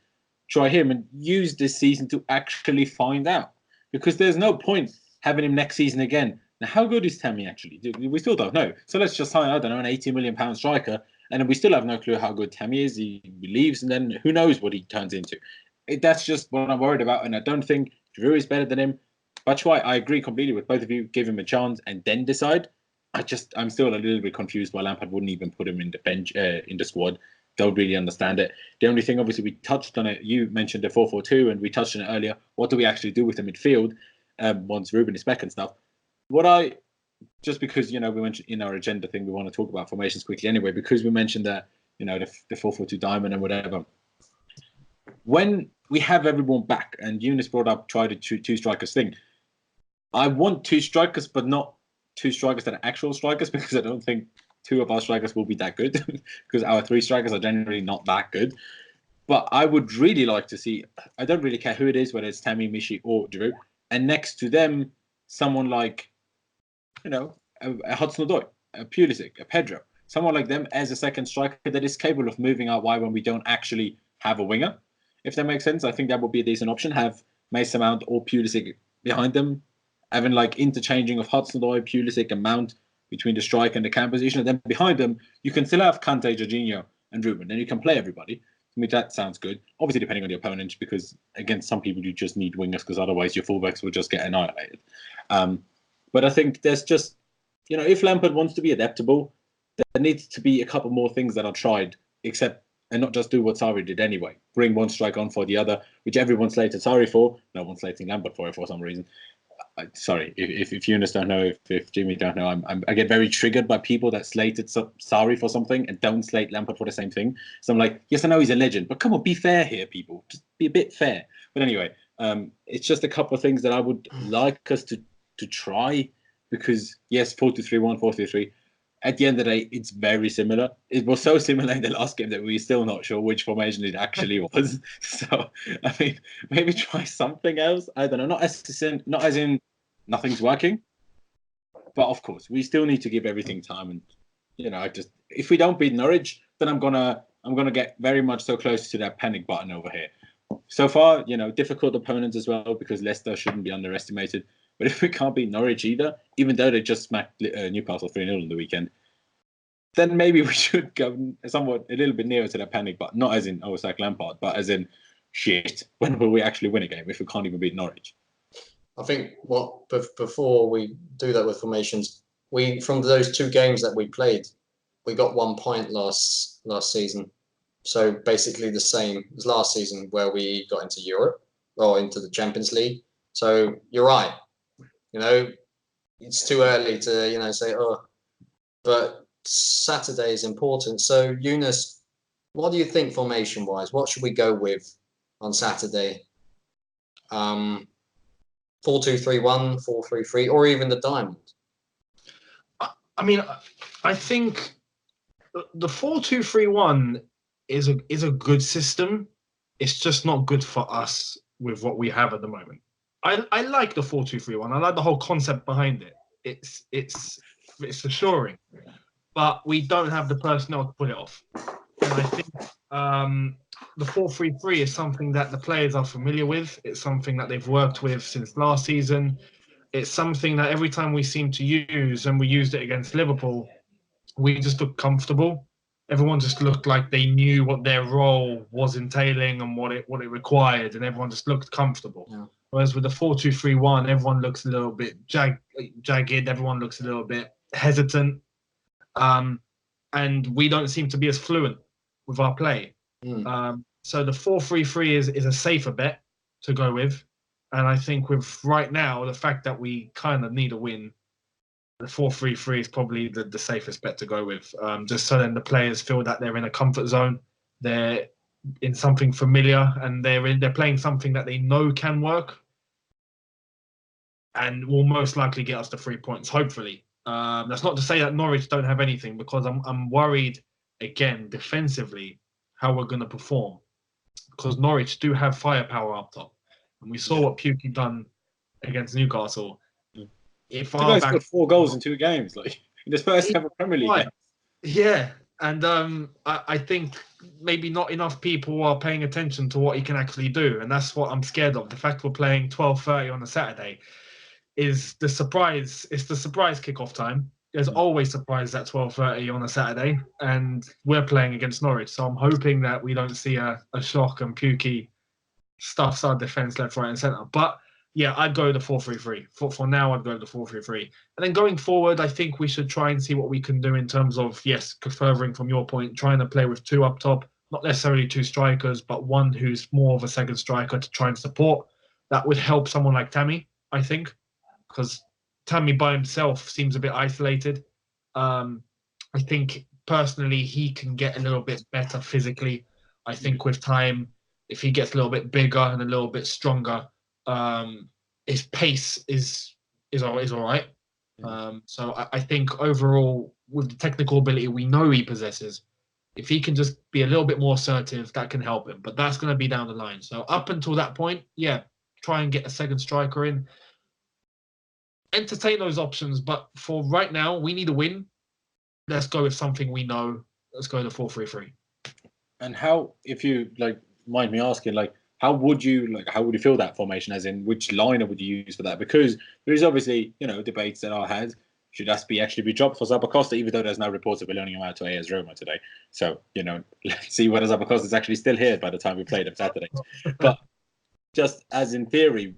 try him and use this season to actually find out. Because there's no point having him next season again. Now, how good is Tammy actually? We still don't know. So let's just sign, I don't know, an £80 million striker, and then we still have no clue how good Tammy is. He leaves, and then who knows what he turns into. That's just what I'm worried about, and I don't think Drew is better than him. Batshuayi, I agree completely with both of you. Give him a chance and then decide. I'm still a little bit confused why Lampard wouldn't even put him in the bench, in the squad. Don't really understand it. The only thing, obviously, we touched on it. You mentioned the 4-4-2, and we touched on it earlier. What do we actually do with the midfield once Ruben is back and stuff? Just because, you know, we mentioned in our agenda thing, we want to talk about formations quickly anyway, because we mentioned that, you know, the 4-4-2 diamond and whatever. When we have everyone back, and Younes brought up try the two strikers thing, I want 2 strikers, but not 2 strikers that are actual strikers, because I don't think 2 of our strikers will be that good, because our 3 strikers are generally not that good. But I would really like to see, I don't really care who it is, whether it's Tammy, Michy, or Drew, and next to them, someone like, you know, a hudson-odoi, a Pulisic, a Pedro, someone like them as a second striker that is capable of moving out wide when we don't actually have a winger. If that makes sense, I think that would be a decent option. Have Mason Mount or Pulisic behind them, having like interchanging of hudson-odoi, Pulisic, and Mount between the strike and the cam position. And then behind them, you can still have Kante, Jorginho, and Ruben. Then you can play everybody. To me, that sounds good. Obviously, depending on the opponent, because against some people, you just need wingers, because otherwise your fullbacks will just get annihilated. But I think there's just, you know, if Lampard wants to be adaptable, there needs to be a couple more things that are tried, and not just do what Sarri did anyway. Bring one strike on for the other, which everyone slated Sarri for. No one's slating Lampard for it for some reason. Sorry, if Younes don't know, if Jimmy don't know, I get very triggered by people that slated Sarri for something and don't slate Lampard for the same thing. So I'm like, yes, I know he's a legend, but come on, be fair here, people. Just be a bit fair. But anyway, it's just a couple of things that I would like us to try, because yes, 4-2-3-1, 4-3-3. At the end of the day, it's very similar. It was so similar in the last game that we're still not sure which formation it actually was. So, I mean, maybe try something else. I don't know. Not as in nothing's working, but of course, we still need to give everything time. And you know, if we don't beat Norwich, then I'm gonna get very much so close to that panic button over here. So far, you know, difficult opponents as well, because Leicester shouldn't be underestimated. But if we can't beat Norwich either, even though they just smacked Newcastle 3-0 on the weekend, then maybe we should go a little bit nearer to that panic button. Not as in, oh, it's like Lampard, but as in, shit, when will we actually win a game if we can't even beat Norwich? I think before we do that with formations, from those 2 games that we played, we got 1 point last season. So basically the same as last season, where we got into Europe or into the Champions League. So you're right. You know, it's too early to, you know, say, oh, but Saturday is important. So, Younes, what do you think formation-wise? What should we go with on Saturday? 4-2-3-1, 4-3-3, or even the diamond? I mean, I think the 4-2-3-1 is a good system. It's just not good for us with what we have at the moment. I like the 4-2-3-1. I like the whole concept behind it. It's it's assuring, but we don't have the personnel to pull it off. And I think the 4-3-3 is something that the players are familiar with. It's something that they've worked with since last season. It's something that every time we seem to use, and we used it against Liverpool, we just looked comfortable. Everyone just looked like they knew what their role was entailing and what it required, and everyone just looked comfortable. Yeah. Whereas with the 4-2-3-1, everyone looks a little bit jagged. Everyone looks a little bit hesitant, and we don't seem to be as fluent with our play. So the 4-3-3 is a safer bet to go with, and I think with right now the fact that we kind of need a win, the 4-3-3 is probably the safest bet to go with. Just so then the players feel that they're in a comfort zone, they're in something familiar, and they're playing something that they know can work, and will most likely get us the 3 points. Hopefully, that's not to say that Norwich don't have anything, because I'm worried again defensively how we're going to perform, because Norwich do have firepower up top, and we saw what Pukki done against Newcastle. If The guy's got 4 goals in 2 games, like in his first ever Premier League game. Yeah, and I think maybe not enough people are paying attention to what he can actually do, and that's what I'm scared of. The fact we're playing 12:30 on a Saturday is the surprise. It's the surprise kickoff time. There's always surprises at 12:30 on a Saturday, and we're playing against Norwich, so I'm hoping that we don't see a shock and Pukki stuffs our defence left, right, and centre. But yeah, I'd go the 4-3-3. For now, I'd go the 4-3-3. And then going forward, I think we should try and see what we can do in terms of, yes, furthering from your point, trying to play with 2 up top, not necessarily 2 strikers, but one who's more of a second striker to try and support. That would help someone like Tammy, I think, because Tammy by himself seems a bit isolated. I think personally he can get a little bit better physically. I think with time, if he gets a little bit bigger and a little bit stronger, his pace is all right. So I think overall, with the technical ability we know he possesses, if he can just be a little bit more assertive, that can help him. But that's going to be down the line. So up until that point, yeah, try and get a second striker in. Entertain those options, but for right now, we need a win. Let's go with something we know. Let's go to 4-3-3. And how, if you mind me asking, how would you fill that formation? As in, which liner would you use for that? Because there is obviously, debates that are had. Should Aspie actually be dropped for Zappacosta, even though there's no reports of loaning him out to AS Roma today? So, let's see whether Zappacosta is actually still here by the time we play them Saturday. But just as in theory,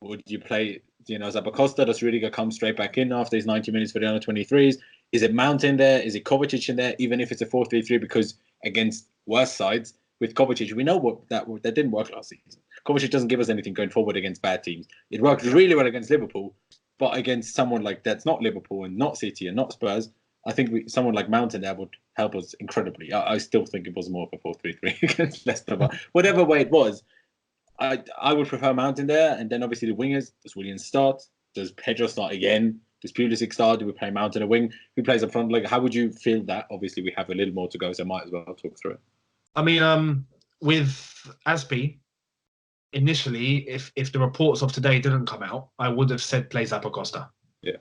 would you play, Zappacosta? Does Rudiger come straight back in after his 90 minutes for the under-23s? Is it Mount in there? Is it Kovacic in there? Even if it's a 4-3-3, because against worse sides, with Kovacic, we know that didn't work last season. Kovacic doesn't give us anything going forward against bad teams. It worked really well against Liverpool, but against someone like that's not Liverpool and not City and not Spurs, I think someone like Mount in there would help us incredibly. I still think it was more of a 4-3-3 against Leicester, but whatever way it was, I would prefer Mount in there. And then obviously the wingers, does Williams start? Does Pedro start again? Does Pulisic start? Do we play Mount in a wing? Who plays up front? How would you feel that? Obviously, we have a little more to go, so I might as well talk through it. I mean, with Aspie, initially, if the reports of today didn't come out, I would have said play Zappacosta. Yeah.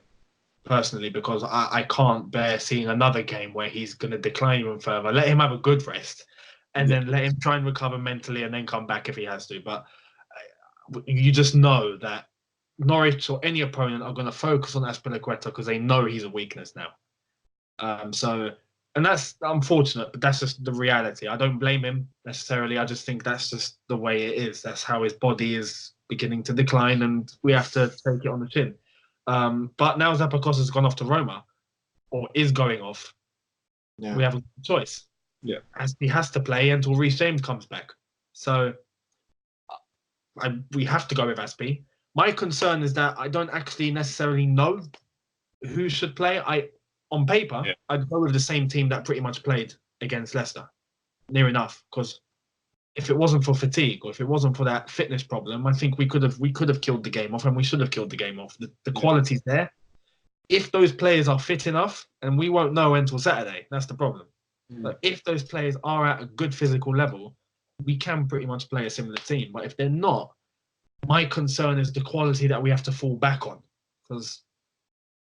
Personally, because I can't bear seeing another game where he's going to decline even further. Let him have a good rest, and then let him try and recover mentally, and then come back if he has to. But you just know that Norwich or any opponent are going to focus on AZPILICUETA because they know he's a weakness now. And that's unfortunate, but that's just the reality. I don't blame him necessarily. I just think that's just the way it is. That's how his body is beginning to decline, and we have to take it on the chin. But now Zappacosta's gone off to Roma, or is going off. Yeah. We have a choice. Yeah, he has to play until Reece James comes back. So we have to go with Aspie. My concern is that I don't actually necessarily know who should play. On paper, I'd go with the same team that pretty much played against Leicester, near enough. Because if it wasn't for fatigue or if it wasn't for that fitness problem, I think we could have killed the game off, and we should have killed the game off. The quality's there. If those players are fit enough, and we won't know until Saturday, that's the problem. But if those players are at a good physical level, we can pretty much play a similar team. But if they're not, my concern is the quality that we have to fall back on, because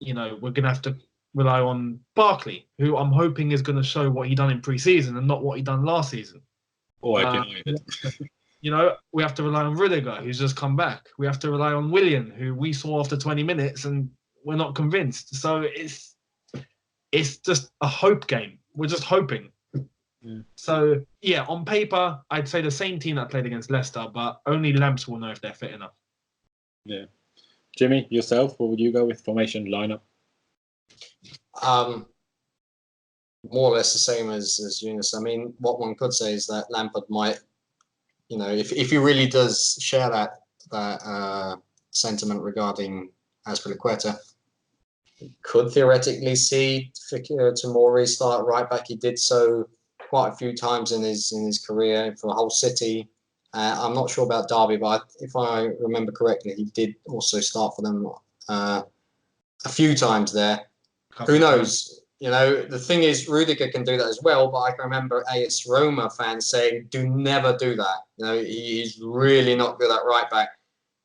we're going to have to rely on Barkley, who I'm hoping is going to show what he done in pre-season and not what he done last season. Or United. We have to rely on Rudiger, who's just come back. We have to rely on Willian, who we saw after 20 minutes and we're not convinced. So it's just a hope game. We're just hoping. Yeah. So, yeah, on paper, I'd say the same team that played against Leicester, but only Lamps will know if they're fit enough. Yeah. Jimmy, yourself, what would you go with formation lineup? More or less the same as Younes. I mean, what one could say is that Lampard might, if he really does share that sentiment regarding Azpilicueta, could theoretically see Tomori start right back. He did so quite a few times in his career for the whole City. I'm not sure about Derby, but if I remember correctly, he did also start for them a few times there. Who knows? The thing is, Rudiger can do that as well, but I can remember AS Roma fans saying, do never do that. He's really not good at right back,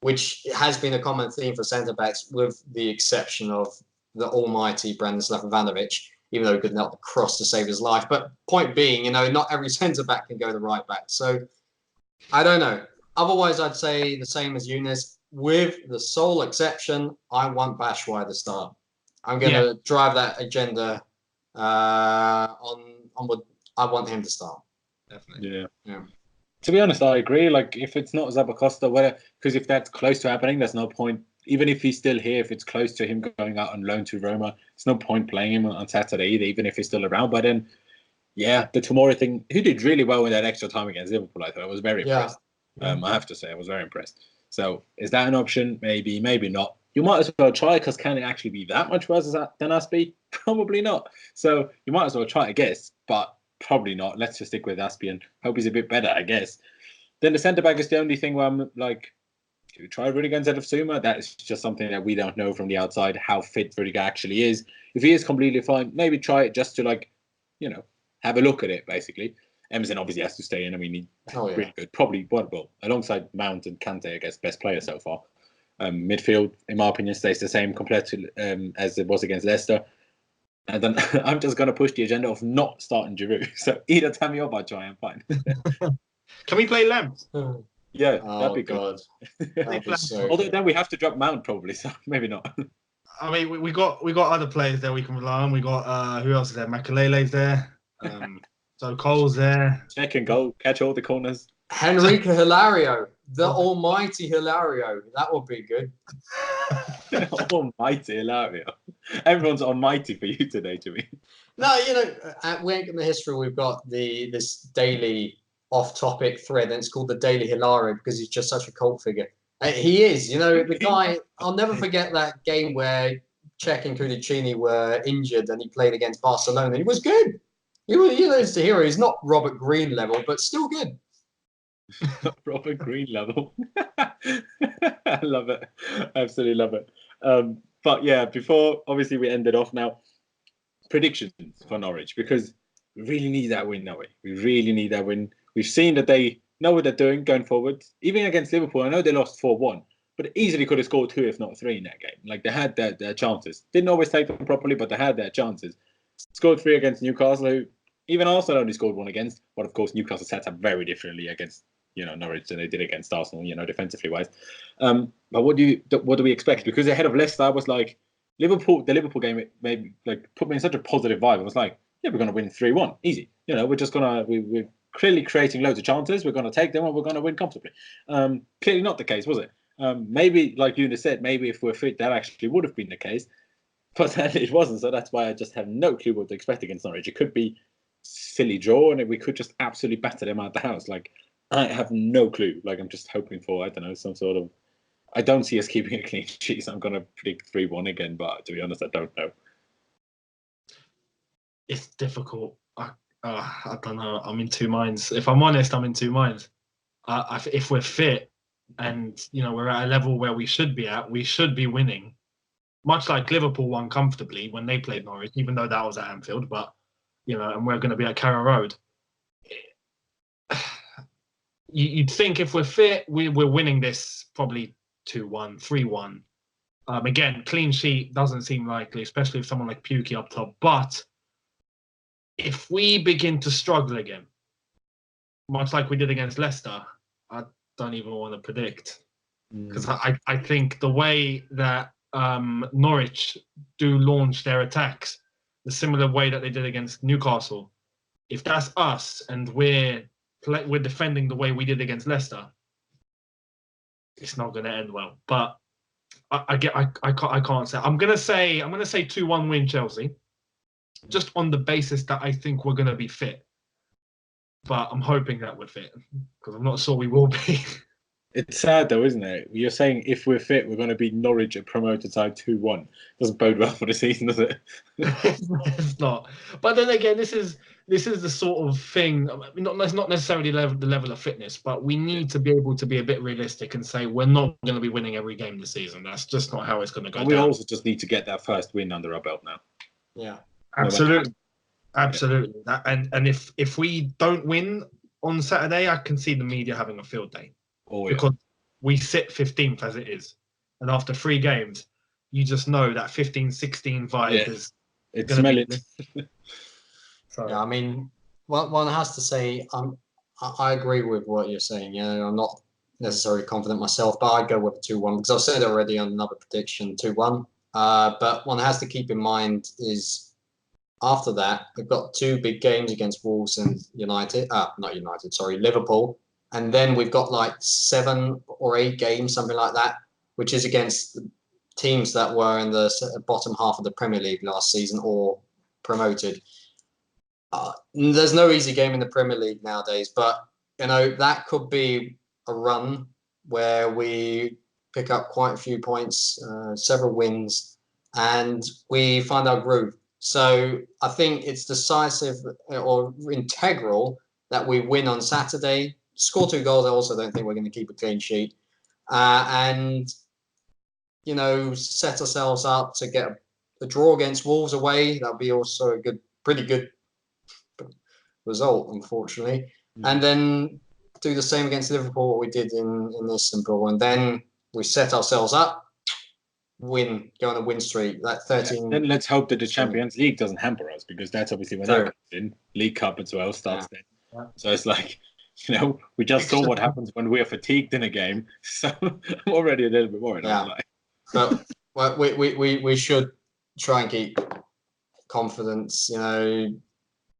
which has been a common theme for centre-backs, with the exception of the almighty Branislav Ivanovic, even though he couldn't help the cross to save his life. But point being, not every centre-back can go to right back. So, I don't know. Otherwise, I'd say the same as Younes. With the sole exception, I want Batshuayi to start. I'm going to drive that agenda onward. I want him to start. Definitely. Yeah. To be honest, I agree. Like, if it's not Zappacosta, because if that's close to happening, there's no point. Even if he's still here, if it's close to him going out on loan to Roma, there's no point playing him on Saturday either, even if he's still around. But then, the Tomori thing, he did really well in that extra time against Liverpool, I thought. I was very impressed. I have to say, I was very impressed. So, is that an option? Maybe, maybe not. You might as well try, because can it actually be that much worse than Aspie? Probably not. So you might as well try, I guess, but probably not. Let's just stick with Aspie and hope he's a bit better, I guess. Then the centre-back is the only thing where I'm like, do we try Rudiger instead of Suma? That is just something that we don't know from the outside, how fit Rudiger actually is. If he is completely fine, maybe try it just to, have a look at it, basically. Emerson obviously has to stay in. I mean, he's really good. Probably, alongside Mount and Kante, I guess, best player so far. Midfield, in my opinion, stays the same compared to as it was against Leicester. And then I'm just going to push the agenda of not starting Giroud. So either Tammy or Batshuayi, I'm fine. Can we play Lamps? Yeah, Oh, that'd be good. That'd be so Although good. then we have to drop Mount probably, so maybe not. I mean, we got other players there we can rely on. We got who else is there? Makalele's there. So Cole's there. Check and go, catch all the corners. Henrique Hilario, the almighty Hilario. That would be good. Almighty Hilario. Everyone's almighty for you today, Jimmy. No, at Wink in the History, we've got this daily off-topic thread, and it's called the Daily Hilario because he's just such a cult figure. He is, the guy. I'll never forget that game where Cech and Cudicini were injured, and he played against Barcelona. He was good. He was, he's the hero. He's not Robert Green level, but still good. Robert Green level. I love it. Absolutely love it. But yeah, before obviously we ended off now, predictions for Norwich, because we really need that win, don't we? We really need that win. We've seen that they know what they're doing going forward. Even against Liverpool, I know they lost 4-1, but easily could have scored 2, if not 3 in that game. Like, they had their chances. Didn't always take them properly, but they had their chances. Scored 3 against Newcastle, who even Arsenal only scored 1 against. But of course, Newcastle set up very differently against Norwich than they did against Arsenal, defensively wise. But what do we expect? Because ahead of Leicester, I was like, the Liverpool game, it maybe put me in such a positive vibe. I was like, yeah, we're going to win 3-1, easy. We're just we're clearly creating loads of chances. We're going to take them and we're going to win comfortably. Clearly not the case, was it? Maybe, like Younes said, maybe if we're fit, that actually would have been the case. But it wasn't, so that's why I just have no clue what to expect against Norwich. It could be silly draw, and we could just absolutely batter them out the house. I have no clue. I'm just hoping for, I don't know, some sort of... I don't see us keeping a clean sheet, so I'm going to predict 3-1 again, but to be honest, I don't know. It's difficult. I don't know. I'm in two minds. If I'm honest, I'm in two minds. If we're fit and, we're at a level where we should be at, we should be winning. Much like Liverpool won comfortably when they played Norwich, even though that was at Anfield, but, and we're going to be at Carrow Road. You'd think if we're fit, we're winning this probably 2-1, 3-1. Again, clean sheet doesn't seem likely, especially with someone like Pukki up top. But if we begin to struggle again, much like we did against Leicester, I don't even want to predict. Because I think the way that Norwich do launch their attacks, the similar way that they did against Newcastle, if that's us and we're defending the way we did against Leicester, it's not going to end well. But I can't say. I'm gonna say 2-1 win Chelsea, just on the basis that I think we're gonna be fit. But I'm hoping that we're fit because I'm not sure we will be. It's sad though, isn't it? You're saying if we're fit, we're going to be Norwich at promoted side 2-1. Doesn't bode well for the season, does it? It's not. But then again, this is the sort of thing. It's not necessarily the level of fitness, but we need to be able to be a bit realistic and say we're not going to be winning every game this season. That's just not how it's going to go. And we also just need to get that first win under our belt now. Yeah, absolutely, absolutely. That, and if we don't win on Saturday, I can see the media having a field day. Because we sit 15th as it is. And after 3 games, you just know that 15-16 vibe is... It's smelling. So, yeah, I mean, one has to say, I agree with what you're saying. You know, I'm not necessarily confident myself, but I'd go with a 2-1 because I've said already on another prediction, 2-1. But one has to keep in mind is after that, we've got 2 big games against Wolves and Liverpool. And then we've got like 7 or 8 games, something like that, which is against the teams that were in the bottom half of the Premier League last season or promoted. There's no easy game in the Premier League nowadays, but you know that could be a run where we pick up quite a few points, several wins, and we find our groove. So I think it's decisive or integral that we win on Saturday. Score 2 goals. I also don't think we're going to keep a clean sheet, and you know, set ourselves up to get a draw against Wolves away. That'll be also a pretty good result, unfortunately. And then do the same against Liverpool, what we did in Istanbul, and then we set ourselves up, go on a win streak. That 13. Then let's hope that the Champions League doesn't hamper us because that's obviously when that comes in. League Cup as well starts then. Yeah. So it's like, you know, we just saw what happens when we're fatigued in a game. So I'm already a little bit worried. Yeah. But we should try and keep confidence. You know,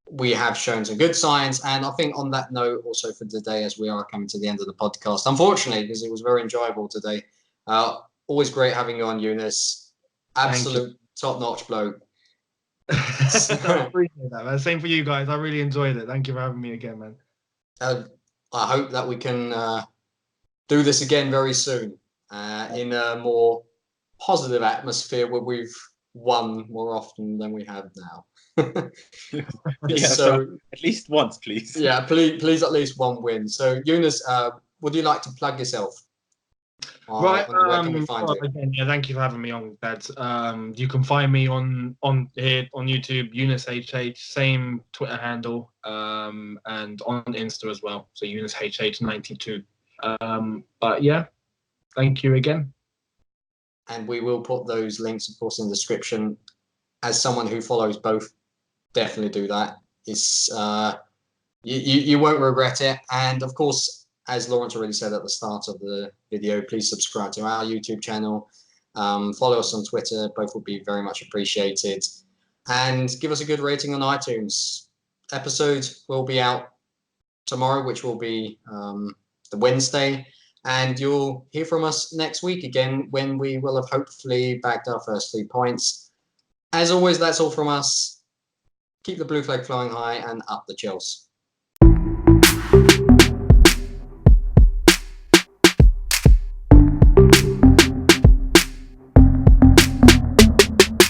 we have shown some good signs. And I think on that note, also for today, as we are coming to the end of the podcast, unfortunately, because it was very enjoyable today. Always great having you on, Younes. Absolute top-notch bloke. I appreciate that, man. Same for you guys. I really enjoyed it. Thank you for having me again, man. I hope that we can do this again very soon in a more positive atmosphere where we've won more often than we have now. So at least once, please. Yeah, please at least one win. So, Younes, would you like to plug yourself? Right. Where can we find you? Again, yeah, thank you for having me on, Dad. You can find me on here on YouTube, Younes HH, same Twitter handle, and on Insta as well. So Younes HH92. But yeah, thank you again. And we will put those links, of course, in the description. As someone who follows both, definitely do that. It's you won't regret it. And of course, as Laurenz already said at the start of the video, please subscribe to our YouTube channel. Follow us on Twitter. Both would be very much appreciated. And give us a good rating on iTunes. Episode will be out tomorrow, which will be the Wednesday. And you'll hear from us next week again when we will have hopefully bagged our first 3 points. As always, that's all from us. Keep the blue flag flying high and up the Chelsea.